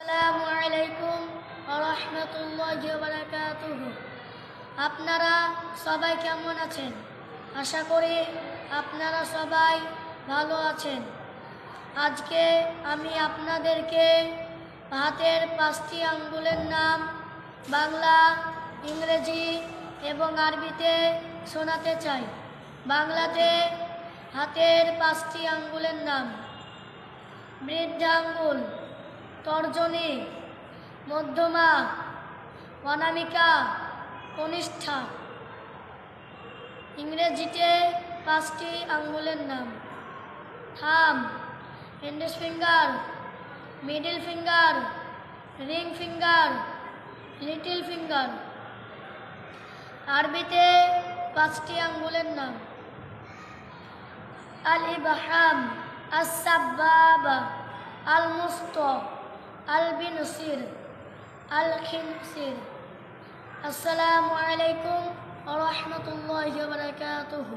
আসসালামু আলাইকুম ওয়া রাহমাতুল্লাহি ওয়া বারাকাতুহু। আপনারা সবাই কেমন আছেন? আশা করি আপনারা সবাই ভালো আছেন। আজকে আমি আপনাদেরকে হাতের 5টি আঙ্গুলের নাম বাংলা, ইংরেজি এবং আরবিতে শোনাতে চাই। বাংলাতে হাতের 5টি আঙ্গুলের নাম: বৃদ্ধাঙ্গুল, তর্জনী, মধ্যমা, অনামিকা, কনিষ্ঠা। ইংরেজিতে 5টি আঙ্গুলের নাম: থাম, index finger, middle finger, ring finger, little finger. আরবিতে 5টি আঙ্গুলের নাম: আল ইবহাম, আস সাবাবা, আল মুস্তা, আল বিনসির, আল খিনসির। আসসালামু আলাইকুম ওয়া রাহমাতুল্লাহি ওয়া বারাকাতুহু।